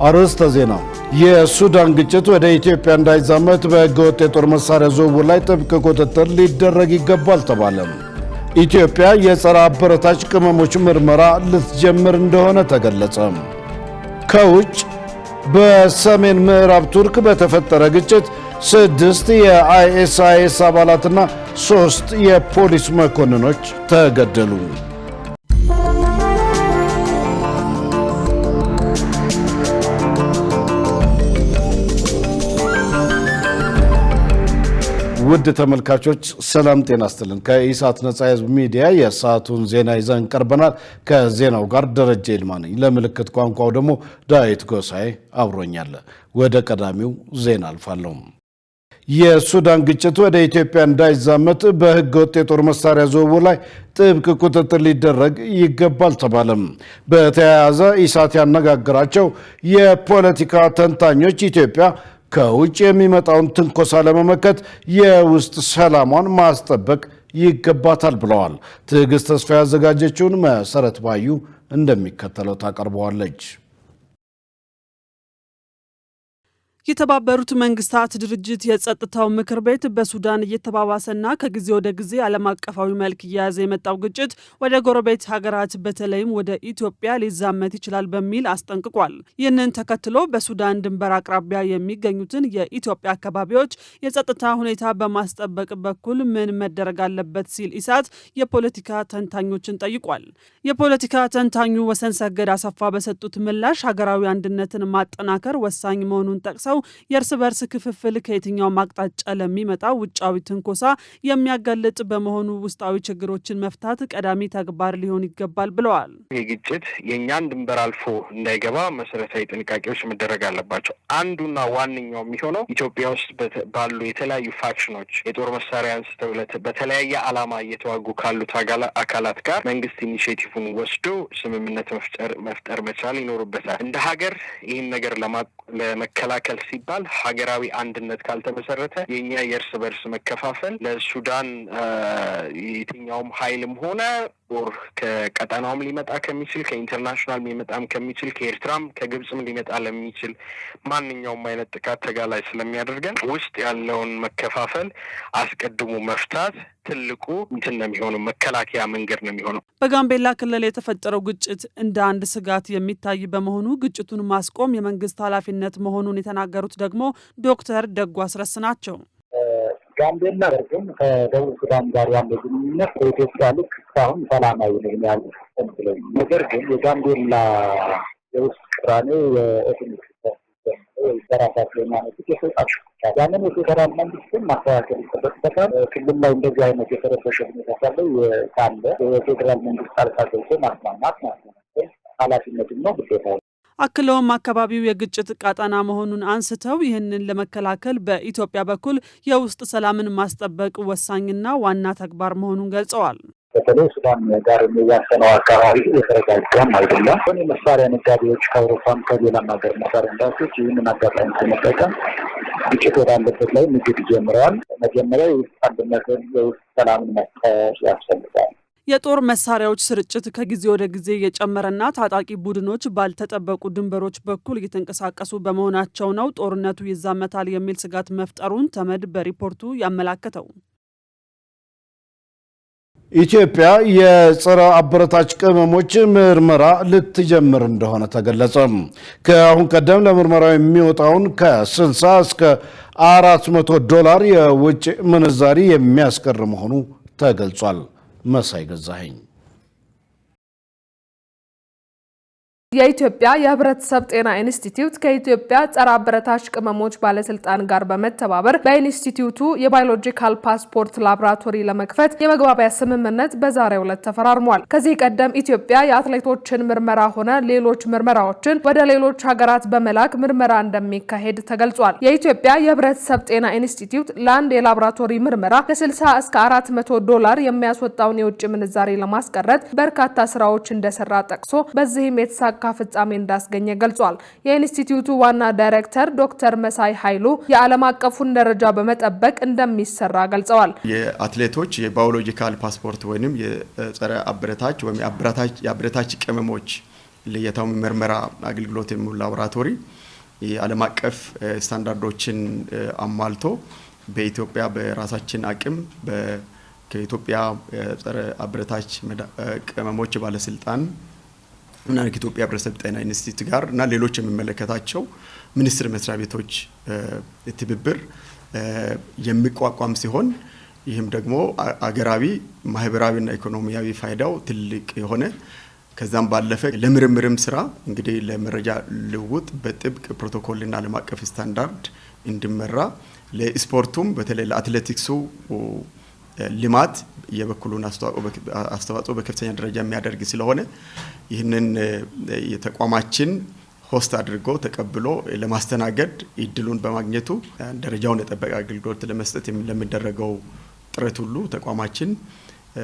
አርዕስተ ዜና የሱዳን ግጭት ወደ ኢትዮጵያ እንዳይዛመት በህገወጥ የጦር መሳሪያ ዝውውር ላይ ጥብቅ ቁጥጥር ሊደረግ ይገባል ተባለ። ኢትዮጵያ የጸረ አበረታች ቅመሞች ምርመራ ልትጀምር እንደሆነ ተገለጸ። ከውጭ በሰሜን ምዕራብ ቱርክ በተፈጠረ ግጭት 6 የአይኤስአይኤስ አባላትና 3 የፖሊስ መኮንኖች ተገደሉ። ውድ ተመልካቾች ሰላም ጤና ይስጥልን። ከኢሳት ነጻ ህዝብ ሚዲያ የሰዓቱን ዜና ይዘን ቀርበናል። ከዜናው ጋር ደረጀ ይልማ ነኝ። ለምልክት ቋንቋው ደግሞ ዳዊት ጎሳዬ አብሮኛል። ወደ ቀዳሚው ዜና አልፋለሁ። የሱዳን ግጭት ወደ ኢትዮጵያ እንዳይዛመት በህገወጥ የጦር መሳሪያ ዝውውር ላይ ጥብቅ ቁጥጥር ሊደረግ ይገባል ተባለም። በተያያዘ ኢሳት ያነጋገራቸው የፖለቲካ ተንታኞች ኢትዮጵያ ከውጭ የሚመጣውን ትንኮሳ ለመመከት የውስጥ ሰላሟን ማስጠበቅ ይገባታል ብለዋል። ትዕግስት ተስፋ ያዘጋጀችውን መሰረት ባዩ እንደሚከተለው ታቀርበዋለች። የተባበሩት መንግስታት ድርጅት የጸጥታው ምክር ቤት በሱዳን እየተባባሰና ከጊዜ ወደ ጊዜ ዓለም አቀፋዊ መልክ እየያዘ የመጣው ግጭት ወደ ጎረቤት ሀገራት በተለይም ወደ ኢትዮጵያ ሊዛመት ይችላል በሚል አስጠንቅቋል። ይህንን ተከትሎ በሱዳን ድንበር አቅራቢያ የሚገኙትን የኢትዮጵያ አካባቢዎች የጸጥታ ሁኔታ በማስጠበቅ በኩል ምን መደረግ አለበት ሲል ኢሳት የፖለቲካ ተንታኞችን ጠይቋል። የፖለቲካ ተንታኙ ወሰን ሰገድ አሰፋ በሰጡት ምላሽ ሀገራዊ አንድነትን ማጠናከር ወሳኝ መሆኑን ጠቅሰው የእርስ በርስ ክፍፍል ከየትኛውም አቅጣጫ ለሚመጣው ውጫዊ ትንኮሳ የሚያጋልጥ በመሆኑ ውስጣዊ ችግሮችን መፍታት ቀዳሚ ተግባር ሊሆን ይገባል ብለዋል። ይህ ግጭት የእኛን ድንበር አልፎ እንዳይገባ መሰረታዊ ጥንቃቄዎች መደረግ አለባቸው። አንዱና ዋነኛው የሚሆነው ኢትዮጵያ ውስጥ ባሉ የተለያዩ ፋክሽኖች የጦር መሳሪያ አንስተው በተለያየ ዓላማ እየተዋጉ ካሉት አካላት ጋር መንግስት ኢኒሼቲቭን ወስዶ ስምምነት መፍጠር መቻል ይኖርበታል። እንደ ሀገር ይህን ነገር ለመከላከል ሲባል ሀገራዊ አንድነት ካልተመሰረተ የኛ የእርስ በርስ መከፋፈል ለሱዳን የትኛውም ኃይልም ሆነ ከቀጠናውም ሊመጣ ከሚችል ከኢንተርናሽናል ሊመጣም ከሚችል ከኤርትራም ከግብጽም ሊመጣ ለሚችል ማንኛውም አይነት ጥቃት ተጋላጭ ስለሚያደርገን ውስጥ ያለውን መከፋፈል አስቀድሞ መፍታት ትልቁ እንትን ነው የሚሆነው፣ መከላከያ መንገድ ነው የሚሆነው። በጋምቤላ ክልል የተፈጠረው ግጭት እንደ አንድ ስጋት የሚታይ በመሆኑ ግጭቱን ማስቆም የመንግስት ኃላፊነት መሆኑን የተናገሩት ደግሞ ዶክተር ደጉ አስረስ ናቸው። ጋምቤላ ግን ከደቡብ ሱዳን ጋር ያለው ግንኙነት በኢትዮጵያ ልክ እስካሁን ሰላማዊ ነው ያለው። ነገር ግን የጋምቤላ የውስጥ ቅራኔ የኤትኒክ በራሳቸው የማነሱት የሰጣት ያንን የፌደራል መንግስትን ማስተካከል ይጠበቅበታል። ክልል ላይ እንደዚህ አይነት የተረበሸ ሁኔታ ካለ የፌደራል መንግስት ጣልቃ ገብቶ ማስማማት ኃላፊነትም ነው ግዴታ። አክለውም አካባቢው የግጭት ቀጠና መሆኑን አንስተው ይህንን ለመከላከል በኢትዮጵያ በኩል የውስጥ ሰላምን ማስጠበቅ ወሳኝና ዋና ተግባር መሆኑን ገልጸዋል። በተለይ ሱዳን ጋር የሚያሰነው አካባቢ የተረጋጋም አይደለም። የመሳሪያ ነጋዴዎች ከአውሮፓም ከሌላም ሀገር መሳሪያ እንዳቶች ይህንን አጋጣሚ በመጠቀም ግጭት ወዳለበት ላይ ንግድ ጀምረዋል። መጀመሪያ የውስጥ አንድነትን የውስጥ ሰላምን መፍጠር ያስፈልጋል። የጦር መሳሪያዎች ስርጭት ከጊዜ ወደ ጊዜ የጨመረና ታጣቂ ቡድኖች ባልተጠበቁ ድንበሮች በኩል እየተንቀሳቀሱ በመሆናቸው ነው ጦርነቱ ይዛመታል የሚል ስጋት መፍጠሩን ተመድ በሪፖርቱ ያመላከተው። ኢትዮጵያ የጸረ አበረታች ቅመሞች ምርመራ ልትጀምር እንደሆነ ተገለጸ። ከአሁን ቀደም ለምርመራው የሚወጣውን ከ60 እስከ $400 የውጭ ምንዛሪ የሚያስቀር መሆኑ ተገልጿል። መሳይ ገዛኸኝ የኢትዮጵያ የህብረተሰብ ጤና ኢንስቲትዩት ከኢትዮጵያ ጸረ አበረታች ቅመሞች ባለስልጣን ጋር በመተባበር በኢንስቲትዩቱ የባዮሎጂካል ፓስፖርት ላቦራቶሪ ለመክፈት የመግባቢያ ስምምነት በዛሬው ዕለት ተፈራርሟል። ከዚህ ቀደም ኢትዮጵያ የአትሌቶችን ምርመራ ሆነ ሌሎች ምርመራዎችን ወደ ሌሎች ሀገራት በመላክ ምርመራ እንደሚካሄድ ተገልጿል። የኢትዮጵያ የህብረተሰብ ጤና ኢንስቲትዩት ለአንድ የላቦራቶሪ ምርመራ ከ60 እስከ $400 የሚያስወጣውን የውጭ ምንዛሬ ለማስቀረት በርካታ ስራዎች እንደሰራ ጠቅሶ በዚህም የተሳካ ፍጻሜ እንዳስገኘ ገልጿል። የኢንስቲትዩቱ ዋና ዳይሬክተር ዶክተር መሳይ ኃይሉ የዓለም አቀፉን ደረጃ በመጠበቅ እንደሚሰራ ገልጸዋል። የአትሌቶች የባዮሎጂካል ፓስፖርት ወይንም የጸረ አበረታች ወይም የአበረታች ቅመሞች ለየታው ምርመራ አገልግሎት የሚውል ላቦራቶሪ የዓለም አቀፍ ስታንዳርዶችን አሟልቶ በኢትዮጵያ በራሳችን አቅም ከኢትዮጵያ ጸረ አብረታች ቅመሞች ባለስልጣን እና ከኢትዮጵያ ህብረተሰብ ጤና ኢንስቲትዩት ጋር እና ሌሎች የሚመለከታቸው ሚኒስቴር መስሪያ ቤቶች ትብብር የሚቋቋም ሲሆን ይህም ደግሞ አገራዊ ማህበራዊና ኢኮኖሚያዊ ፋይዳው ትልቅ የሆነ ከዛም ባለፈ ለምርምርም ስራ እንግዲህ ለመረጃ ልውውጥ በጥብቅ ፕሮቶኮልና ዓለም አቀፍ ስታንዳርድ እንዲመራ ለስፖርቱም በተለይ ለአትሌቲክሱ ልማት የበኩሉን አስተዋጽኦ በከፍተኛ ደረጃ የሚያደርግ ስለሆነ ይህንን የተቋማችን ሆስት አድርጎ ተቀብሎ ለማስተናገድ እድሉን በማግኘቱ ደረጃውን የጠበቀ አገልግሎት ለመስጠት ለሚደረገው ጥረት ሁሉ ተቋማችን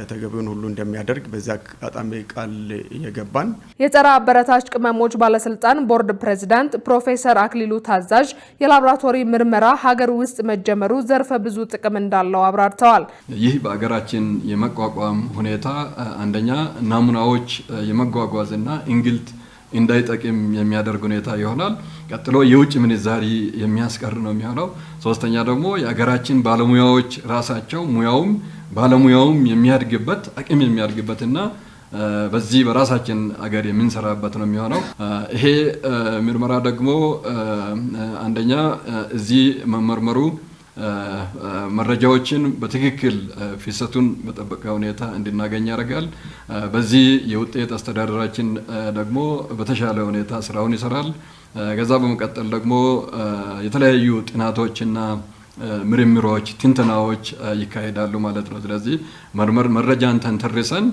ተገቢውን ሁሉ እንደሚያደርግ በዛ አጣሚ ቃል እየገባን የጸረ አበረታች ቅመሞች ባለስልጣን ቦርድ ፕሬዝዳንት ፕሮፌሰር አክሊሉ ታዛዥ የላቦራቶሪ ምርመራ ሀገር ውስጥ መጀመሩ ዘርፈ ብዙ ጥቅም እንዳለው አብራርተዋል። ይህ በአገራችን የመቋቋም ሁኔታ አንደኛ ናሙናዎች የመጓጓዝና እንግልት እንዳይጠቅም የሚያደርግ ሁኔታ ይሆናል። ቀጥሎ የውጭ ምንዛሪ የሚያስቀር ነው የሚሆነው። ሶስተኛ ደግሞ የአገራችን ባለሙያዎች ራሳቸው ባለሙያውም የሚያድግበት አቅም የሚያድግበትና በዚህ በራሳችን አገር የምንሰራበት ነው የሚሆነው። ይሄ ምርመራ ደግሞ አንደኛ እዚህ መመርመሩ መረጃዎችን በትክክል ፍሰቱን በጠበቀ ሁኔታ እንድናገኝ ያደርጋል። በዚህ የውጤት አስተዳደራችን ደግሞ በተሻለ ሁኔታ ስራውን ይሰራል። ከዛ በመቀጠል ደግሞ የተለያዩ ጥናቶችና ምርምሮች ትንተናዎች ይካሄዳሉ ማለት ነው። ስለዚህ መረጃን ተንተርሰን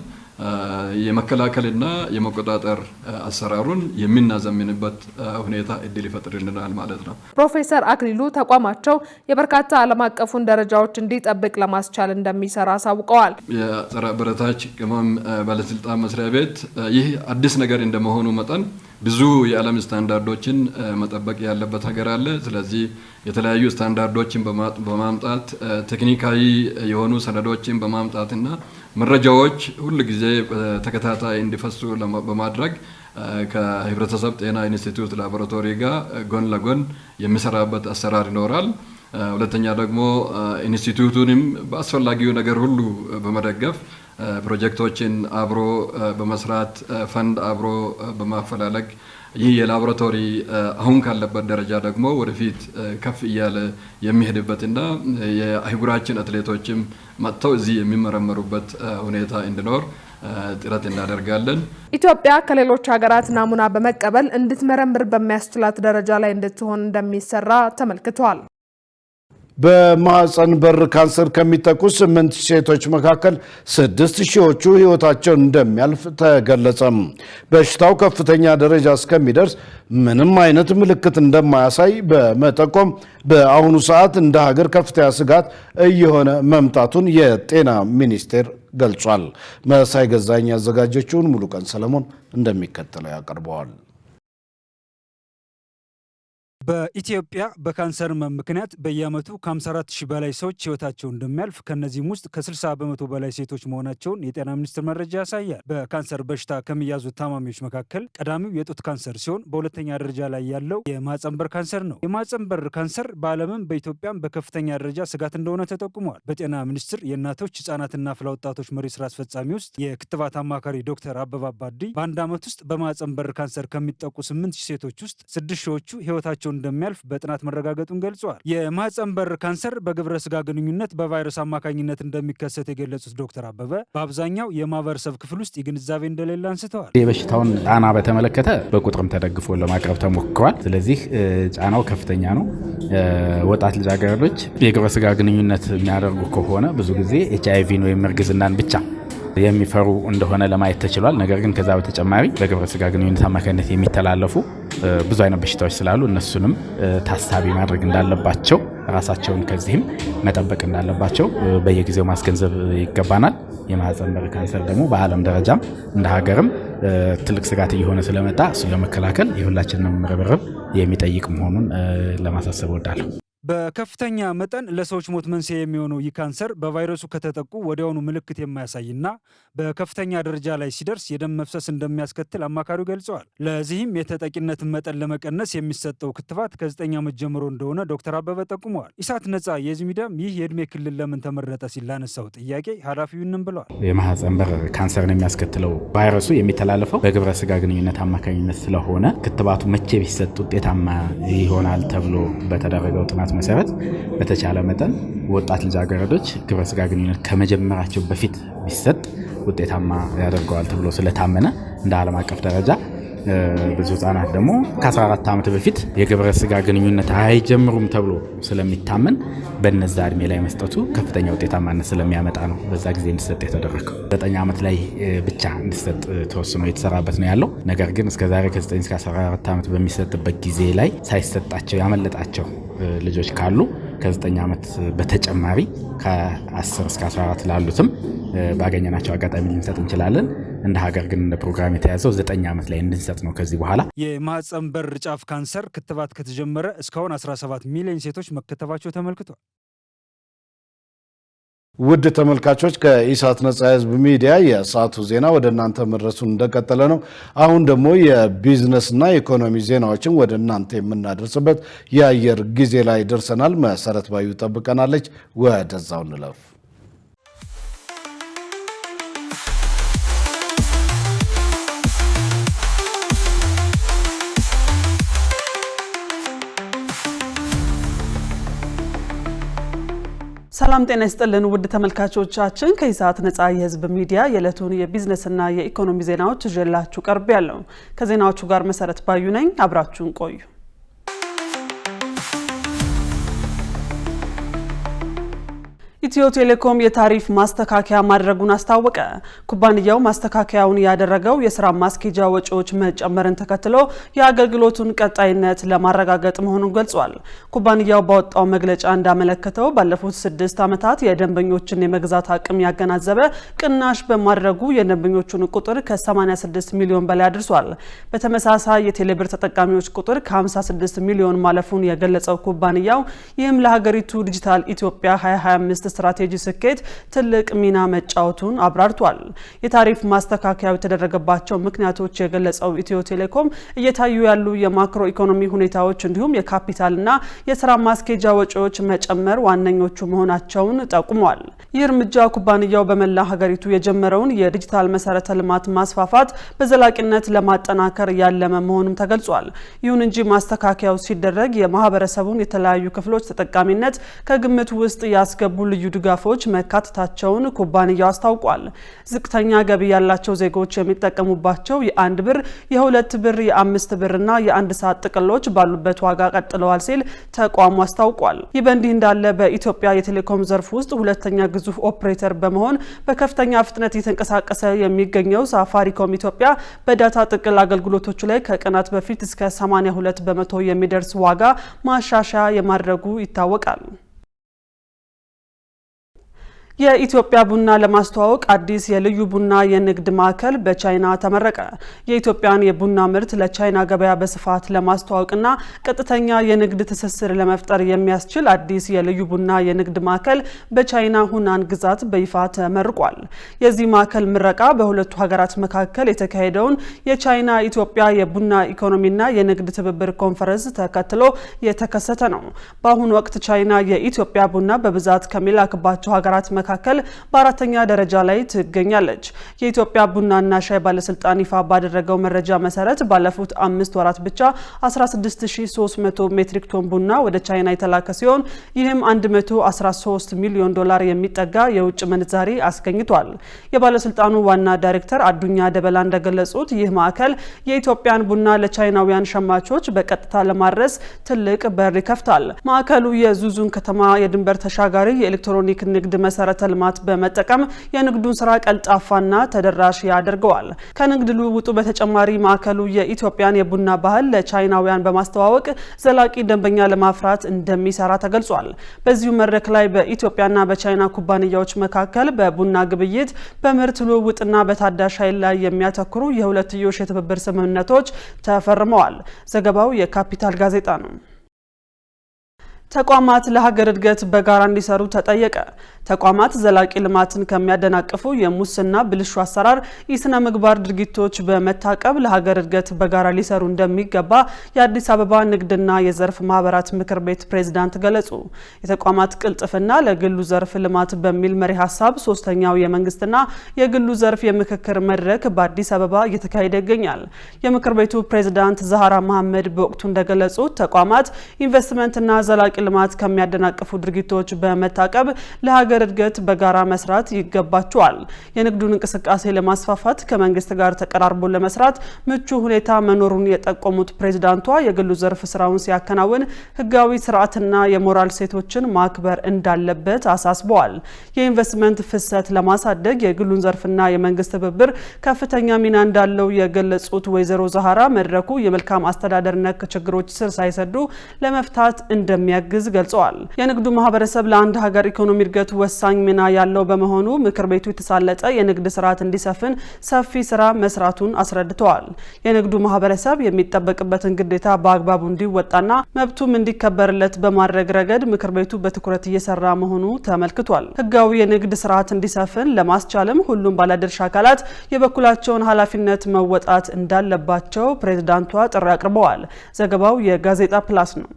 የመከላከልና የመቆጣጠር አሰራሩን የምናዘምንበት ሁኔታ እድል ይፈጥርልናል ማለት ነው። ፕሮፌሰር አክሊሉ ተቋማቸው የበርካታ ዓለም አቀፉን ደረጃዎች እንዲጠብቅ ለማስቻል እንደሚሰራ አሳውቀዋል። የጸረ አበረታች ቅመም ባለስልጣን መስሪያ ቤት ይህ አዲስ ነገር እንደመሆኑ መጠን ብዙ የዓለም ስታንዳርዶችን መጠበቅ ያለበት ሀገር አለ። ስለዚህ የተለያዩ ስታንዳርዶችን በማምጣት ቴክኒካዊ የሆኑ ሰነዶችን በማምጣትና መረጃዎች ሁሉ ጊዜ ተከታታይ እንዲፈሱ በማድረግ ከህብረተሰብ ጤና ኢንስቲትዩት ላቦራቶሪ ጋር ጎን ለጎን የሚሰራበት አሰራር ይኖራል። ሁለተኛ ደግሞ ኢንስቲትዩቱንም በአስፈላጊው ነገር ሁሉ በመደገፍ ፕሮጀክቶችን አብሮ በመስራት ፈንድ አብሮ በማፈላለግ ይህ የላቦራቶሪ አሁን ካለበት ደረጃ ደግሞ ወደፊት ከፍ እያለ የሚሄድበትና የአህጉራችን አትሌቶችም መጥተው እዚህ የሚመረመሩበት ሁኔታ እንዲኖር ጥረት እናደርጋለን። ኢትዮጵያ ከሌሎች ሀገራት ናሙና በመቀበል እንድትመረምር በሚያስችላት ደረጃ ላይ እንድትሆን እንደሚሰራ ተመልክቷል። በማህፀን በር ካንሰር ከሚጠቁ 8 ሴቶች መካከል 6,000ዎቹ ህይወታቸውን እንደሚያልፍ ተገለጸ። በሽታው ከፍተኛ ደረጃ እስከሚደርስ ምንም አይነት ምልክት እንደማያሳይ በመጠቆም በአሁኑ ሰዓት እንደ ሀገር ከፍተኛ ስጋት እየሆነ መምጣቱን የጤና ሚኒስቴር ገልጿል። መሳይ ገዛኝ ያዘጋጀችውን ሙሉቀን ሰለሞን እንደሚከተለው ያቀርበዋል። በኢትዮጵያ በካንሰር ህመም ምክንያት በየዓመቱ ከ54,000 በላይ ሰዎች ህይወታቸው እንደሚያልፍ ከነዚህም ውስጥ ከ60 በመቶ በላይ ሴቶች መሆናቸውን የጤና ሚኒስቴር መረጃ ያሳያል። በካንሰር በሽታ ከሚያዙ ታማሚዎች መካከል ቀዳሚው የጡት ካንሰር ሲሆን በሁለተኛ ደረጃ ላይ ያለው የማህፀን በር ካንሰር ነው። የማህፀን በር ካንሰር በዓለምም በኢትዮጵያም በከፍተኛ ደረጃ ስጋት እንደሆነ ተጠቁሟል። በጤና ሚኒስቴር የእናቶች ህጻናትና አፍላ ወጣቶች መሪ ስራ አስፈጻሚ ውስጥ የክትባት አማካሪ ዶክተር አበባ አባዲ በአንድ ዓመት ውስጥ በማህፀን በር ካንሰር ከሚጠቁ 8,000 ሴቶች ውስጥ 6,000ዎቹ ህይወታቸው እንደሚያልፍ በጥናት መረጋገጡን ገልጿል። የማህፀን በር ካንሰር በግብረ ስጋ ግንኙነት በቫይረስ አማካኝነት እንደሚከሰት የገለጹት ዶክተር አበበ በአብዛኛው የማህበረሰብ ክፍል ውስጥ ግንዛቤ እንደሌለ አንስተዋል። የበሽታውን ጫና በተመለከተ በቁጥርም ተደግፎ ለማቅረብ ተሞክሯል። ስለዚህ ጫናው ከፍተኛ ነው። ወጣት ልጃገረዶች የግብረ ስጋ ግንኙነት የሚያደርጉ ከሆነ ብዙ ጊዜ HIV ወይም እርግዝናን ብቻ የሚፈሩ እንደሆነ ለማየት ተችሏል። ነገር ግን ከዛ በተጨማሪ በግብረ ስጋ ግንኙነት አማካኝነት የሚተላለፉ ብዙ አይነት በሽታዎች ስላሉ እነሱንም ታሳቢ ማድረግ እንዳለባቸው ራሳቸውን ከዚህም መጠበቅ እንዳለባቸው በየጊዜው ማስገንዘብ ይገባናል። የማህፀን በር ካንሰር ደግሞ በዓለም ደረጃም እንደ ሀገርም ትልቅ ስጋት እየሆነ ስለመጣ እሱን ለመከላከል የሁላችንም ርብርብ የሚጠይቅ መሆኑን ለማሳሰብ እወዳለሁ። በከፍተኛ መጠን ለሰዎች ሞት መንስኤ የሚሆነው ይህ ካንሰር በቫይረሱ ከተጠቁ ወዲያውኑ ምልክት የማያሳይና በከፍተኛ ደረጃ ላይ ሲደርስ የደም መፍሰስ እንደሚያስከትል አማካሪው ገልጸዋል። ለዚህም የተጠቂነትን መጠን ለመቀነስ የሚሰጠው ክትባት ከ9 ዓመት ጀምሮ እንደሆነ ዶክተር አበበ ጠቁመዋል። ኢሳት ነጻ የህዝብ ሚዲያም ይህ የእድሜ ክልል ለምን ተመረጠ ሲል ላነሳው ጥያቄ ኃላፊውንም ብለዋል። የማህፀን በር ካንሰርን የሚያስከትለው ቫይረሱ የሚተላለፈው በግብረ ስጋ ግንኙነት አማካኝነት ስለሆነ ክትባቱ መቼ ቢሰጥ ውጤታማ ይሆናል ተብሎ በተደረገው ጥናት መሰረት በተቻለ መጠን ወጣት ልጃገረዶች ግብረ ስጋ ግንኙነት ከመጀመራቸው በፊት ቢሰጥ ውጤታማ ያደርገዋል ተብሎ ስለታመነ እንደ ዓለም አቀፍ ደረጃ ብዙ ህጻናት ደግሞ ከ14 ዓመት በፊት የግብረ ስጋ ግንኙነት አይጀምሩም ተብሎ ስለሚታመን በነዛ እድሜ ላይ መስጠቱ ከፍተኛ ውጤታማነት ስለሚያመጣ ነው በዛ ጊዜ እንዲሰጥ የተደረገው። 9 ዓመት ላይ ብቻ እንዲሰጥ ተወስኖ የተሰራበት ነው ያለው። ነገር ግን እስከዛሬ ከ9 እስከ 14 ዓመት በሚሰጥበት ጊዜ ላይ ሳይሰጣቸው ያመለጣቸው ልጆች ካሉ ከ9 ዓመት በተጨማሪ ከ10 እስከ 14 ላሉትም ባገኘናቸው አጋጣሚ ልንሰጥ እንችላለን። እንደ ሀገር ግን እንደ ፕሮግራም የተያዘው 9 ዓመት ላይ እንድንሰጥ ነው። ከዚህ በኋላ የማህፀን በር ጫፍ ካንሰር ክትባት ከተጀመረ እስካሁን 17 ሚሊዮን ሴቶች መከተባቸው ተመልክቷል። ውድ ተመልካቾች ከኢሳት ነጻ ህዝብ ሚዲያ የሰዓቱ ዜና ወደ እናንተ መድረሱን እንደቀጠለ ነው። አሁን ደግሞ የቢዝነስና ኢኮኖሚ ዜናዎችን ወደ እናንተ የምናደርስበት የአየር ጊዜ ላይ ደርሰናል። መሰረት ባዩ ጠብቀናለች። ወደዛው እንለፍ። ሰላም ጤና ይስጥልን ውድ ተመልካቾቻችን ከኢሳት ነጻ የህዝብ ሚዲያ የዕለቱን የቢዝነስና የኢኮኖሚ ዜናዎች ይዤላችሁ ቀርቤያለሁ። ከዜናዎቹ ጋር መሰረት ባዩ ነኝ። አብራችሁን ቆዩ። ኢትዮ ቴሌኮም የታሪፍ ማስተካከያ ማድረጉን አስታወቀ። ኩባንያው ማስተካከያውን ያደረገው የስራ ማስኬጃ ወጪዎች መጨመርን ተከትሎ የአገልግሎቱን ቀጣይነት ለማረጋገጥ መሆኑን ገልጿል። ኩባንያው ባወጣው መግለጫ እንዳመለከተው ባለፉት 6 ዓመታት የደንበኞችን የመግዛት አቅም ያገናዘበ ቅናሽ በማድረጉ የደንበኞቹን ቁጥር ከ86 ሚሊዮን በላይ አድርሷል። በተመሳሳይ የቴሌብር ተጠቃሚዎች ቁጥር ከ56 ሚሊዮን ማለፉን የገለጸው ኩባንያው ይህም ለሀገሪቱ ዲጂታል ኢትዮጵያ 2025 ስትራቴጂ ስኬት ትልቅ ሚና መጫወቱን አብራርቷል። የታሪፍ ማስተካከያው የተደረገባቸው ምክንያቶች የገለጸው ኢትዮ ቴሌኮም እየታዩ ያሉ የማክሮ ኢኮኖሚ ሁኔታዎች እንዲሁም የካፒታልና የስራ ማስኬጃ ወጪዎች መጨመር ዋነኞቹ መሆናቸውን ጠቁሟል። ይህ እርምጃ ኩባንያው በመላ ሀገሪቱ የጀመረውን የዲጂታል መሰረተ ልማት ማስፋፋት በዘላቂነት ለማጠናከር ያለመ መሆኑም ተገልጿል። ይሁን እንጂ ማስተካከያው ሲደረግ የማህበረሰቡን የተለያዩ ክፍሎች ተጠቃሚነት ከግምት ውስጥ ያስገቡ ልዩ ድጋፎች መካተታቸውን ኩባንያው አስታውቋል። ዝቅተኛ ገቢ ያላቸው ዜጎች የሚጠቀሙባቸው የ1 ብር፣ የ2 ብር፣ የ5 ብርና የ1 ሰዓት ጥቅሎች ባሉበት ዋጋ ቀጥለዋል ሲል ተቋሙ አስታውቋል። ይህ በእንዲህ እንዳለ በኢትዮጵያ የቴሌኮም ዘርፍ ውስጥ ሁለተኛ ግዙፍ ኦፕሬተር በመሆን በከፍተኛ ፍጥነት እየተንቀሳቀሰ የሚገኘው ሳፋሪኮም ኢትዮጵያ በዳታ ጥቅል አገልግሎቶቹ ላይ ከቀናት በፊት እስከ 82 በመቶ የሚደርስ ዋጋ ማሻሻያ የማድረጉ ይታወቃል። የኢትዮጵያ ቡና ለማስተዋወቅ አዲስ የልዩ ቡና የንግድ ማዕከል በቻይና ተመረቀ። የኢትዮጵያን የቡና ምርት ለቻይና ገበያ በስፋት ለማስተዋወቅና ቀጥተኛ የንግድ ትስስር ለመፍጠር የሚያስችል አዲስ የልዩ ቡና የንግድ ማዕከል በቻይና ሁናን ግዛት በይፋ ተመርቋል። የዚህ ማዕከል ምረቃ በሁለቱ ሀገራት መካከል የተካሄደውን የቻይና ኢትዮጵያ የቡና ኢኮኖሚና የንግድ ትብብር ኮንፈረንስ ተከትሎ የተከሰተ ነው። በአሁኑ ወቅት ቻይና የኢትዮጵያ ቡና በብዛት ከሚላክባቸው ሀገራት መካከል በአራተኛ ደረጃ ላይ ትገኛለች። የኢትዮጵያ ቡናና ሻይ ባለስልጣን ይፋ ባደረገው መረጃ መሰረት ባለፉት 5 ወራት ብቻ 16300 ሜትሪክ ቶን ቡና ወደ ቻይና የተላከ ሲሆን ይህም 113 ሚሊዮን ዶላር የሚጠጋ የውጭ ምንዛሪ አስገኝቷል። የባለስልጣኑ ዋና ዳይሬክተር አዱኛ ደበላ እንደገለጹት ይህ ማዕከል የኢትዮጵያን ቡና ለቻይናውያን ሸማቾች በቀጥታ ለማድረስ ትልቅ በር ይከፍታል። ማዕከሉ የዙዙን ከተማ የድንበር ተሻጋሪ የኤሌክትሮኒክ ንግድ መሰረተ ልማት በመጠቀም የንግዱን ስራ ቀልጣፋና ተደራሽ ያደርገዋል። ከንግድ ልውውጡ በተጨማሪ ማዕከሉ የኢትዮጵያን የቡና ባህል ለቻይናውያን በማስተዋወቅ ዘላቂ ደንበኛ ለማፍራት እንደሚሰራ ተገልጿል። በዚሁ መድረክ ላይ በኢትዮጵያና በቻይና ኩባንያዎች መካከል በቡና ግብይት፣ በምርት ልውውጥና በታዳሽ ኃይል ላይ የሚያተኩሩ የሁለትዮሽ የትብብር ስምምነቶች ተፈርመዋል። ዘገባው የካፒታል ጋዜጣ ነው። ተቋማት ለሀገር እድገት በጋራ እንዲሰሩ ተጠየቀ። ተቋማት ዘላቂ ልማትን ከሚያደናቅፉ የሙስና ብልሹ አሰራር ኢስነ ምግባር ድርጊቶች በመታቀብ ለሀገር እድገት በጋራ ሊሰሩ እንደሚገባ የአዲስ አበባ ንግድና የዘርፍ ማህበራት ምክር ቤት ፕሬዝዳንት ገለጹ። የተቋማት ቅልጥፍና ለግሉ ዘርፍ ልማት በሚል መሪ ሀሳብ ሶስተኛው የመንግስትና የግሉ ዘርፍ የምክክር መድረክ በአዲስ አበባ እየተካሄደ ይገኛል። የምክር ቤቱ ፕሬዝዳንት ዛህራ መሐመድ በወቅቱ እንደገለጹት ተቋማት ኢንቨስትመንትና ዘላቂ ልማት ከሚያደናቅፉ ድርጊቶች በመታቀብ ለሀገር እድገት በጋራ መስራት ይገባቸዋል። የንግዱን እንቅስቃሴ ለማስፋፋት ከመንግስት ጋር ተቀራርቦ ለመስራት ምቹ ሁኔታ መኖሩን የጠቆሙት ፕሬዝዳንቷ የግሉ ዘርፍ ስራውን ሲያከናውን ህጋዊ ስርዓትና የሞራል ሴቶችን ማክበር እንዳለበት አሳስበዋል። የኢንቨስትመንት ፍሰት ለማሳደግ የግሉን ዘርፍና የመንግስት ትብብር ከፍተኛ ሚና እንዳለው የገለጹት ወይዘሮ ዛህራ መድረኩ የመልካም አስተዳደር ነክ ችግሮች ስር ሳይሰዱ ለመፍታት እንደሚያግዝ ገልጸዋል። የንግዱ ማህበረሰብ ለአንድ ሀገር ኢኮኖሚ እድገት ወሳኝ ሚና ያለው በመሆኑ ምክር ቤቱ የተሳለጠ የንግድ ስርዓት እንዲሰፍን ሰፊ ስራ መስራቱን አስረድተዋል። የንግዱ ማህበረሰብ የሚጠበቅበትን ግዴታ በአግባቡ እንዲወጣና መብቱም እንዲከበርለት በማድረግ ረገድ ምክር ቤቱ በትኩረት እየሰራ መሆኑ ተመልክቷል። ህጋዊ የንግድ ስርዓት እንዲሰፍን ለማስቻልም ሁሉም ባለድርሻ አካላት የበኩላቸውን ኃላፊነት መወጣት እንዳለባቸው ፕሬዝዳንቷ ጥሪ አቅርበዋል። ዘገባው የጋዜጣ ፕላስ ነው።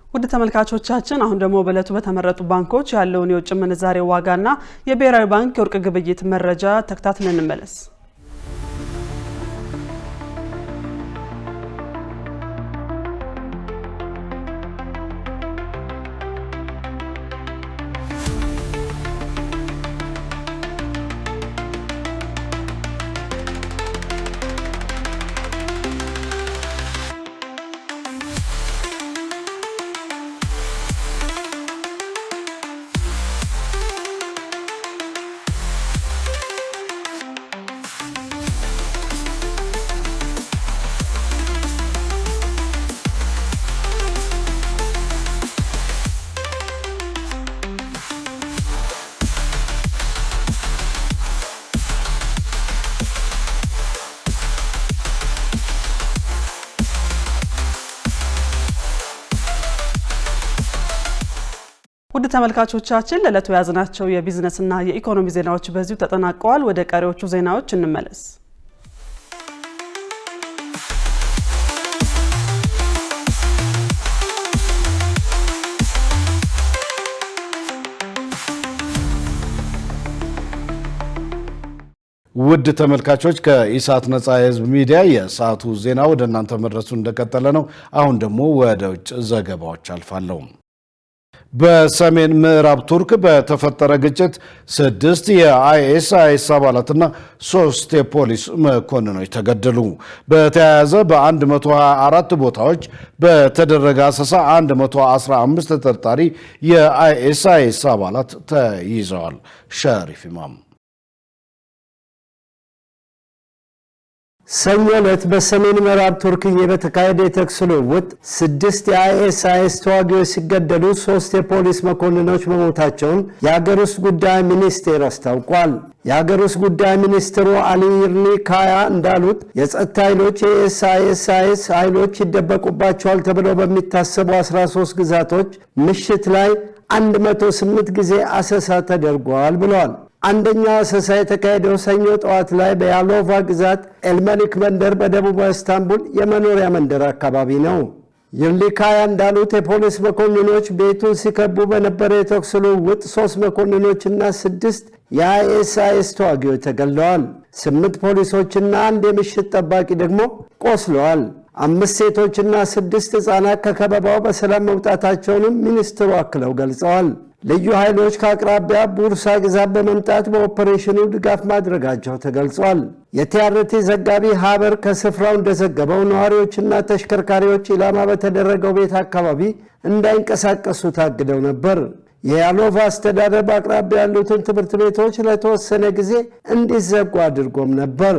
ወደ ተመልካቾቻችን አሁን ደግሞ በእለቱ በተመረጡ ባንኮች ያለውን የውጭ ምንዛሬ ዋጋና የብሔራዊ ባንክ የወርቅ ግብይት መረጃ ተከታትለን እንመለስ። ውድ ተመልካቾቻችን ለዕለቱ ያዝናቸው የቢዝነስና የኢኮኖሚ ዜናዎች በዚሁ ተጠናቀዋል። ወደ ቀሪዎቹ ዜናዎች እንመለስ። ውድ ተመልካቾች ከኢሳት ነጻ የህዝብ ሚዲያ የሰዓቱ ዜና ወደ እናንተ መድረሱ እንደቀጠለ ነው። አሁን ደግሞ ወደ ውጭ ዘገባዎች አልፋለሁ። በሰሜን ምዕራብ ቱርክ በተፈጠረ ግጭት 6 የአይኤስአይኤስ አባላትና 3 የፖሊስ መኮንኖች ተገደሉ። በተያያዘ በ124 ቦታዎች በተደረገ አሰሳ 115 ተጠርጣሪ የአይኤስአይኤስ አባላት ተይዘዋል። ሸሪፍ ኢማም ሰኞ ዕለት በሰሜን ምዕራብ ቱርክዬ በተካሄደ የተኩስ ልውውጥ 6 የአይኤስአይኤስ ተዋጊዎች ሲገደሉ 3 የፖሊስ መኮንኖች መሞታቸውን የሀገር ውስጥ ጉዳይ ሚኒስቴር አስታውቋል። የሀገር ውስጥ ጉዳይ ሚኒስትሩ አሊ ይርሊካያ እንዳሉት የጸጥታ ኃይሎች የአይኤስአይኤስ ኃይሎች ይደበቁባቸዋል ተብለው በሚታሰቡ 13 ግዛቶች ምሽት ላይ 108 ጊዜ አሰሳ ተደርጓል ብለዋል። አንደኛው አሰሳ የተካሄደው ሰኞ ጠዋት ላይ በያሎቫ ግዛት ኤልመሊክ መንደር በደቡብ ኢስታንቡል የመኖሪያ መንደር አካባቢ ነው። ይርሊካያ እንዳሉት የፖሊስ መኮንኖች ቤቱን ሲከቡ በነበረ የተኩስ ልውውጥ 3 መኮንኖችና 6 የአይኤስአይኤስ ተዋጊዎች ተገድለዋል። 8 ፖሊሶችና 1 የምሽት ጠባቂ ደግሞ ቆስለዋል። 5 ሴቶችና 6 ሕፃናት ከከበባው በሰላም መውጣታቸውንም ሚኒስትሩ አክለው ገልጸዋል። ልዩ ኃይሎች ከአቅራቢያ ቡርሳ ግዛት በመምጣት በኦፐሬሽኑ ድጋፍ ማድረጋቸው ተገልጿል። የቲአርቲ ዘጋቢ ሀበር ከስፍራው እንደዘገበው ነዋሪዎችና ተሽከርካሪዎች ኢላማ በተደረገው ቤት አካባቢ እንዳይንቀሳቀሱ ታግደው ነበር። የያሎቫ አስተዳደር በአቅራቢያ ያሉትን ትምህርት ቤቶች ለተወሰነ ጊዜ እንዲዘጉ አድርጎም ነበር።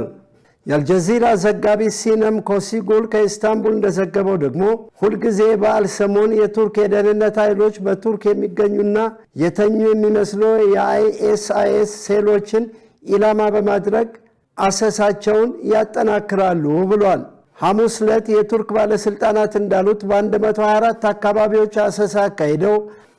የአልጀዚራ ዘጋቢ ሲነም ኮሲጉል ከኢስታንቡል እንደዘገበው ደግሞ ሁልጊዜ በዓል ሰሞን የቱርክ የደህንነት ኃይሎች በቱርክ የሚገኙና የተኙ የሚመስሉ የአይኤስአይኤስ ሴሎችን ኢላማ በማድረግ አሰሳቸውን ያጠናክራሉ ብሏል። ሐሙስ ዕለት የቱርክ ባለስልጣናት እንዳሉት በ124 አካባቢዎች አሰሳ አካሂደው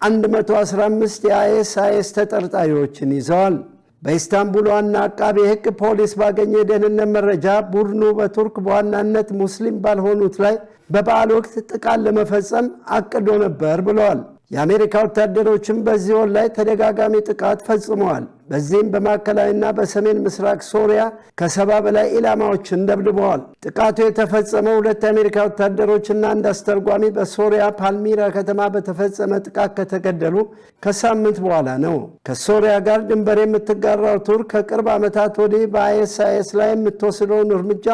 115 የአይኤስአይኤስ ተጠርጣሪዎችን ይዘዋል። በኢስታንቡል ዋና አቃቤ ሕግ ፖሊስ ባገኘ የደህንነት መረጃ ቡድኑ በቱርክ በዋናነት ሙስሊም ባልሆኑት ላይ በበዓል ወቅት ጥቃት ለመፈጸም አቅዶ ነበር ብለዋል። የአሜሪካ ወታደሮችም በዚህ ወር ላይ ተደጋጋሚ ጥቃት ፈጽመዋል። በዚህም በማዕከላዊና በሰሜን ምስራቅ ሶሪያ ከ70 በላይ ኢላማዎችን ደብድበዋል። ጥቃቱ የተፈጸመው 2 የአሜሪካ ወታደሮችና አንድ አስተርጓሚ በሶሪያ ፓልሚራ ከተማ በተፈጸመ ጥቃት ከተገደሉ ከሳምንት በኋላ ነው። ከሶሪያ ጋር ድንበር የምትጋራው ቱርክ ከቅርብ ዓመታት ወዲህ በአይኤስአይኤስ ላይ የምትወስደውን እርምጃ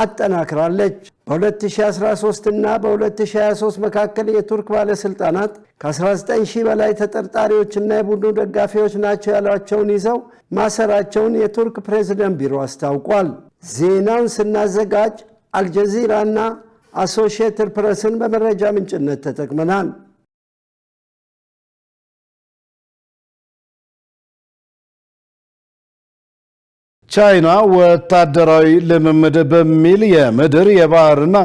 አጠናክራለች። በ2013 እና በ2023 መካከል የቱርክ ባለስልጣናት ከ19,000 በላይ ተጠርጣሪዎችና የቡድኑ ደጋፊዎች ናቸው ያሏቸውን ይዘው ማሰራቸውን የቱርክ ፕሬዝደንት ቢሮ አስታውቋል። ዜናውን ስናዘጋጅ አልጀዚራና አሶሺየትድ ፕሬስን በመረጃ ምንጭነት ተጠቅመናል። ቻይና ወታደራዊ ልምምድ በሚል የምድር የባህርና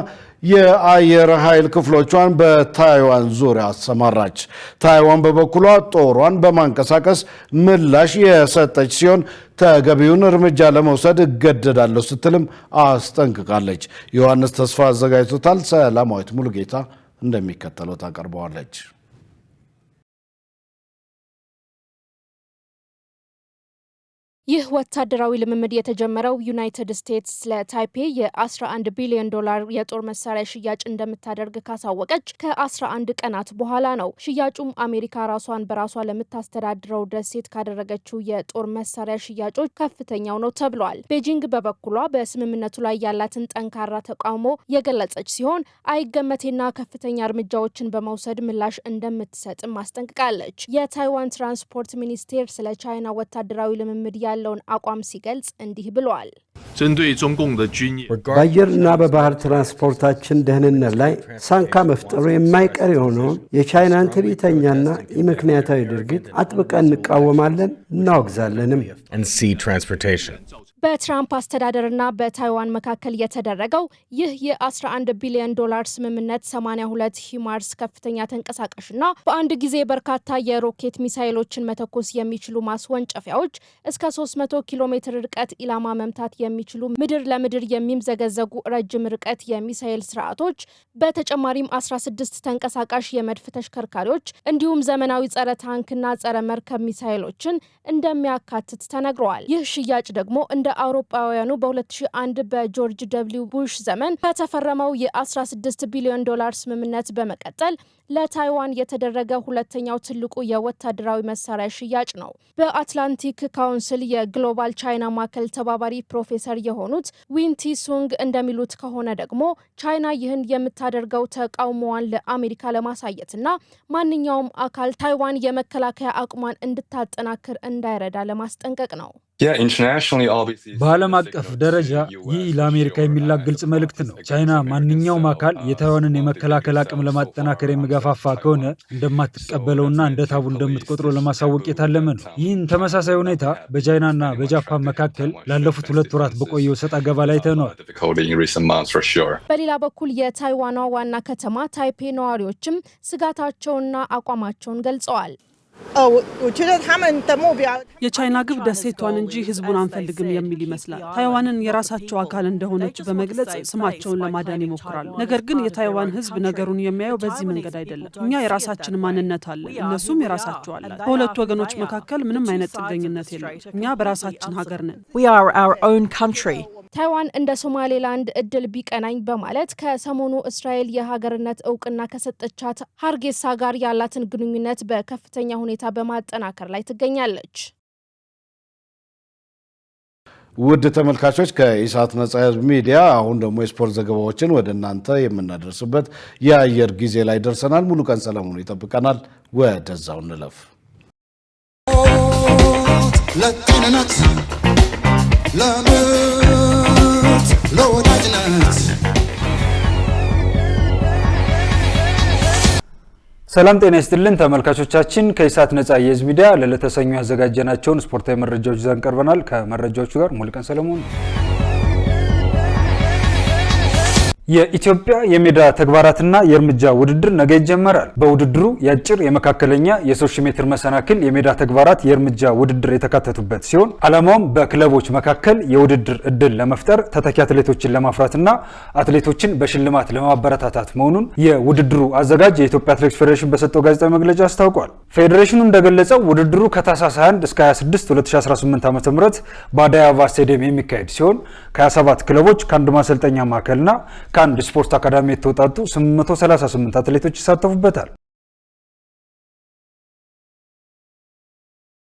የአየር ኃይል ክፍሎቿን በታይዋን ዙሪያ አሰማራች። ታይዋን በበኩሏ ጦሯን በማንቀሳቀስ ምላሽ የሰጠች ሲሆን ተገቢውን እርምጃ ለመውሰድ እገደዳለሁ ስትልም አስጠንቅቃለች። ዮሐንስ ተስፋ አዘጋጅቶታል። ሰላማዊት ሙሉጌታ እንደሚከተለው ታቀርበዋለች። ይህ ወታደራዊ ልምምድ የተጀመረው ዩናይትድ ስቴትስ ለታይፔ የ11 ቢሊዮን ዶላር የጦር መሳሪያ ሽያጭ እንደምታደርግ ካሳወቀች ከ11 ቀናት በኋላ ነው። ሽያጩም አሜሪካ ራሷን በራሷ ለምታስተዳድረው ደሴት ካደረገችው የጦር መሳሪያ ሽያጮች ከፍተኛው ነው ተብሏል። ቤጂንግ በበኩሏ በስምምነቱ ላይ ያላትን ጠንካራ ተቃውሞ የገለጸች ሲሆን አይገመቴና ከፍተኛ እርምጃዎችን በመውሰድ ምላሽ እንደምትሰጥም አስጠንቅቃለች። የታይዋን ትራንስፖርት ሚኒስቴር ስለ ቻይና ወታደራዊ ልምምድ ያለውን አቋም ሲገልጽ እንዲህ ብለዋል። በአየርና በባህር ትራንስፖርታችን ደህንነት ላይ ሳንካ መፍጠሩ የማይቀር የሆነውን የቻይናን ትዕቢተኛና የምክንያታዊ ድርጊት አጥብቀን እንቃወማለን፣ እናወግዛለንም። በትራምፕ አስተዳደርና በታይዋን መካከል የተደረገው ይህ የ11 ቢሊዮን ዶላር ስምምነት 82 ሂማርስ ከፍተኛ ተንቀሳቃሽና በአንድ ጊዜ በርካታ የሮኬት ሚሳይሎችን መተኮስ የሚችሉ ማስወንጨፊያዎች፣ እስከ 300 ኪሎ ሜትር ርቀት ኢላማ መምታት የሚችሉ ምድር ለምድር የሚምዘገዘጉ ረጅም ርቀት የሚሳይል ስርዓቶች፣ በተጨማሪም 16 ተንቀሳቃሽ የመድፍ ተሽከርካሪዎች እንዲሁም ዘመናዊ ጸረ ታንክና ጸረ መርከብ ሚሳይሎችን እንደሚያካትት ተነግረዋል። ይህ ሽያጭ ደግሞ እንደ አውሮፓውያኑ በ2001 በጆርጅ ደብሊው ቡሽ ዘመን ከተፈረመው የ16 ቢሊዮን ዶላር ስምምነት በመቀጠል ለታይዋን የተደረገ ሁለተኛው ትልቁ የወታደራዊ መሳሪያ ሽያጭ ነው። በአትላንቲክ ካውንስል የግሎባል ቻይና ማዕከል ተባባሪ ፕሮፌሰር የሆኑት ዊንቲ ሱንግ እንደሚሉት ከሆነ ደግሞ ቻይና ይህን የምታደርገው ተቃውሞዋን ለአሜሪካ ለማሳየትና ማንኛውም አካል ታይዋን የመከላከያ አቅሟን እንድታጠናክር እንዳይረዳ ለማስጠንቀቅ ነው። በዓለም አቀፍ ደረጃ ይህ ለአሜሪካ የሚላክ ግልጽ መልእክት ነው። ቻይና ማንኛውም አካል የታይዋንን የመከላከል አቅም ለማጠናከር የሚገፋፋ ከሆነ እንደማትቀበለውና እንደ ታቡ እንደምትቆጥሮ ለማሳወቅ የታለመ ነው። ይህን ተመሳሳይ ሁኔታ በቻይናና በጃፓን መካከል ላለፉት 2 ወራት በቆየው ሰጥ አገባ ላይ ተነዋል። በሌላ በኩል የታይዋኗ ዋና ከተማ ታይፔ ነዋሪዎችም ስጋታቸውና አቋማቸውን ገልጸዋል። የቻይና ግብ ደሴቷን እንጂ ሕዝቡን አንፈልግም የሚል ይመስላል። ታይዋንን የራሳቸው አካል እንደሆነች በመግለጽ ስማቸውን ለማዳን ይሞክራሉ። ነገር ግን የታይዋን ሕዝብ ነገሩን የሚያየው በዚህ መንገድ አይደለም። እኛ የራሳችን ማንነት አለ፣ እነሱም የራሳቸው አለ። በሁለቱ ወገኖች መካከል ምንም አይነት ጥገኝነት የለም። እኛ በራሳችን ሀገር ነን። ታይዋን እንደ ሶማሌላንድ እድል ቢቀናኝ በማለት ከሰሞኑ እስራኤል የሀገርነት እውቅና ከሰጠቻት ሀርጌሳ ጋር ያላትን ግንኙነት በከፍተኛ ሁኔታ በማጠናከር ላይ ትገኛለች። ውድ ተመልካቾች ከኢሳት ነጻ ህዝብ ሚዲያ አሁን ደግሞ የስፖርት ዘገባዎችን ወደ እናንተ የምናደርስበት የአየር ጊዜ ላይ ደርሰናል። ሙሉ ቀን ሰለሞኑ ይጠብቀናል። ወደዛው እንለፍ። ለጤንነት ለወዳጅነት ሰላም ጤና ይስጥልን ተመልካቾቻችን፣ ከኢሳት ነጻ የህዝብ ሚዲያ ለለተሰኙ ያዘጋጀናቸውን ስፖርታዊ መረጃዎች ይዘን ቀርበናል። ከመረጃዎቹ ጋር ሙሉቀን ሰለሞን። የኢትዮጵያ የሜዳ ተግባራትና የእርምጃ ውድድር ነገ ይጀመራል። በውድድሩ የአጭር የመካከለኛ የ3 ሜትር መሰናክል የሜዳ ተግባራት የእርምጃ ውድድር የተካተቱበት ሲሆን ዓላማውም በክለቦች መካከል የውድድር እድል ለመፍጠር ተተኪ አትሌቶችን ለማፍራትና አትሌቶችን በሽልማት ለማበረታታት መሆኑን የውድድሩ አዘጋጅ የኢትዮጵያ አትሌቲክስ ፌዴሬሽን በሰጠው ጋዜጣዊ መግለጫ አስታውቋል። ፌዴሬሽኑ እንደገለጸው ውድድሩ ከታህሳስ 21 እስከ 26 2018 ዓ.ም በአዲስ አበባ ስቴዲየም የሚካሄድ ሲሆን ከ27 ክለቦች ከአንድ ማሰልጠኛ ማዕከልና ከአንድ ስፖርት አካዳሚ የተወጣጡ 838 አትሌቶች ይሳተፉበታል።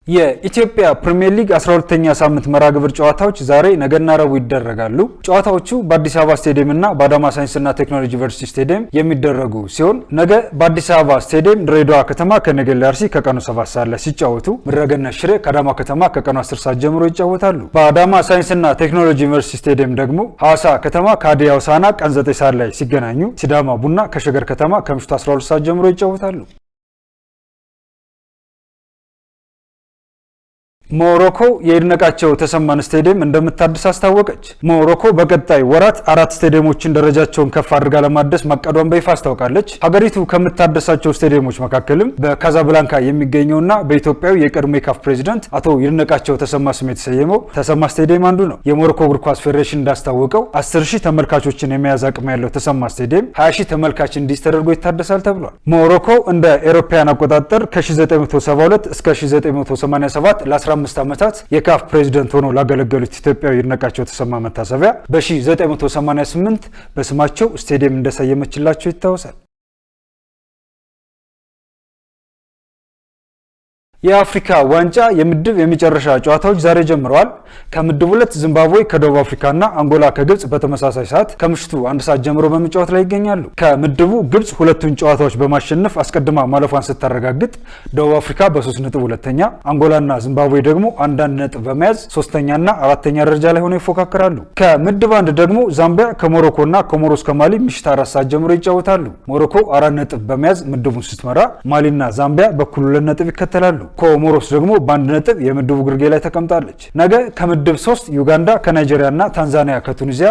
የኢትዮጵያ ፕሪሚየር ሊግ 12ኛ ሳምንት መርሃ ግብር ጨዋታዎች ዛሬ ነገና ረቡዕ ይደረጋሉ። ጨዋታዎቹ በአዲስ አበባ ስቴዲየም እና በአዳማ ሳይንስና ቴክኖሎጂ ዩኒቨርሲቲ ስቴዲየም የሚደረጉ ሲሆን ነገ በአዲስ አበባ ስቴዲየም ድሬዳዋ ከተማ ከነገሌ አርሲ ከቀኑ 7 ሰዓት ላይ ሲጫወቱ፣ ምድረገነት ሽሬ ከአዳማ ከተማ ከቀኑ 10 ሰዓት ጀምሮ ይጫወታሉ። በአዳማ ሳይንስና ቴክኖሎጂ ዩኒቨርሲቲ ስቴዲየም ደግሞ ሐዋሳ ከተማ ከሀዲያ ሆሳዕና ቀን 9 ሰዓት ላይ ሲገናኙ፣ ሲዳማ ቡና ከሸገር ከተማ ከምሽቱ 12 ሰዓት ጀምሮ ይጫወታሉ። ሞሮኮ የይድነቃቸው ተሰማን ስቴዲየም እንደምታድስ አስታወቀች። ሞሮኮ በቀጣይ ወራት 4 ስቴዲየሞችን ደረጃቸውን ከፍ አድርጋ ለማደስ ማቀዷን በይፋ አስታውቃለች። ሀገሪቱ ከምታደሳቸው ስቴዲየሞች መካከልም በካዛብላንካ የሚገኘውና በኢትዮጵያዊ የቀድሞ የካፍ ፕሬዚዳንት አቶ ይድነቃቸው ተሰማ ስም የተሰየመው ተሰማ ስቴዲየም አንዱ ነው። የሞሮኮ እግር ኳስ ፌዴሬሽን እንዳስታወቀው 10,000 ተመልካቾችን የመያዝ አቅም ያለው ተሰማ ስቴዲየም 20,000 ተመልካች እንዲይዝ ተደርጎ ይታደሳል ተብሏል። ሞሮኮ እንደ ኤሮፓያን አቆጣጠር ከ1972 እስከ 1987 ለ15 ዓመታት የካፍ ፕሬዚደንት ሆነው ላገለገሉት ኢትዮጵያዊ ይድነቃቸው ተሰማ መታሰቢያ በ1988 በስማቸው ስቴዲየም እንደሰየመችላቸው ይታወሳል። የአፍሪካ ዋንጫ የምድብ የመጨረሻ ጨዋታዎች ዛሬ ጀምረዋል። ከምድብ 2 ዚምባብዌ ከደቡብ አፍሪካና አንጎላ ከግብጽ በተመሳሳይ ሰዓት ከምሽቱ 1 ሰዓት ጀምሮ በመጫወት ላይ ይገኛሉ። ከምድቡ ግብጽ ሁለቱን ጨዋታዎች በማሸነፍ አስቀድማ ማለፏን ስታረጋግጥ፣ ደቡብ አፍሪካ በ3 ነጥብ ሁለተኛ፣ አንጎላና ዚምባብዌ ደግሞ 1 ነጥብ በመያዝ 3ኛና 4ኛ ደረጃ ላይ ሆነው ይፎካከራሉ። ከምድብ 1 ደግሞ ዛምቢያ ከሞሮኮና ኮሞሮስ ከማሊ ምሽት 4 ሰዓት ጀምሮ ይጫወታሉ። ሞሮኮ 4 ነጥብ በመያዝ ምድቡን ስትመራ፣ ማሊና ዛምቢያ በኩል 2 ነጥብ ይከተላሉ። ኮሞሮስ ደግሞ በ1 ነጥብ የምድቡ ግርጌ ላይ ተቀምጣለች። ነገ ከምድብ 3 ዩጋንዳ ከናይጄሪያና ታንዛኒያ ከቱኒዚያ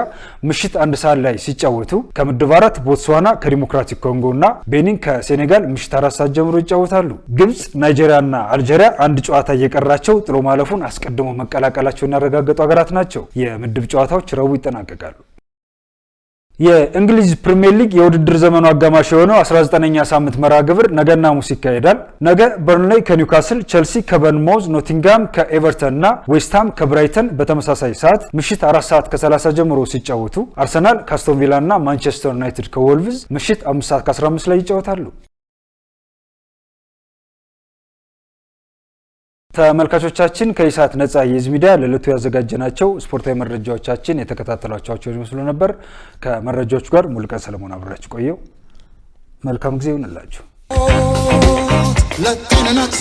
ምሽት 1 ሰዓት ላይ ሲጫወቱ፣ ከምድብ 4 ቦትስዋና ከዲሞክራቲክ ኮንጎና ቤኒን ከሴኔጋል ምሽት 4 ሰዓት ጀምሮ ይጫወታሉ። ግብጽ፣ ናይጄሪያና አልጄሪያ አንድ ጨዋታ እየቀራቸው ጥሎ ማለፉን አስቀድሞ መቀላቀላቸውን ያረጋገጡ ሀገራት ናቸው። የምድብ ጨዋታዎች ረቡዕ ይጠናቀቃሉ። የእንግሊዝ ፕሪሚየር ሊግ የውድድር ዘመኑ አጋማሽ የሆነው 19ኛ ሳምንት መርሃ ግብር ነገና ሐሙስ ይካሄዳል። ነገ በርንሌይ ከኒውካስል፣ ቸልሲ ከበርንማውዝ፣ ኖቲንጋም ከኤቨርተን እና ዌስትሃም ከብራይተን በተመሳሳይ ሰዓት ምሽት 4 ሰዓት ከ30 ጀምሮ ሲጫወቱ፣ አርሰናል ከአስቶን ቪላ እና ማንቸስተር ዩናይትድ ከወልቭዝ ምሽት 5 ሰዓት ከ15 ላይ ይጫወታሉ። ተመልካቾቻችን ከኢሳት ነጻ የህዝብ ሚዲያ ለዕለቱ ያዘጋጀናቸው ስፖርታዊ መረጃዎቻችን የተከታተሏቸው ይመስሉ ነበር። ከመረጃዎቹ ጋር ሙሉቀን ሰለሞን አብራችሁ ቆየው። መልካም ጊዜ ይሁንላችሁ። ለጤንነት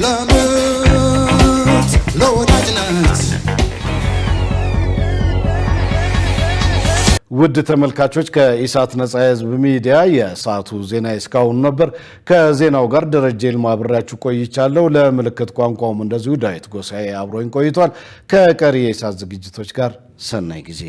ለምርት ለወዳጅነት ውድ ተመልካቾች ከኢሳት ነጻ የህዝብ ሚዲያ የሰዓቱ ዜና እስካሁን ነበር። ከዜናው ጋር ደረጀ ይልማ አብሬያችሁ ቆይቻለሁ። ለምልክት ቋንቋውም እንደዚሁ ዳዊት ጎሳዬ አብሮኝ ቆይቷል። ከቀሪ የኢሳት ዝግጅቶች ጋር ሰናይ ጊዜ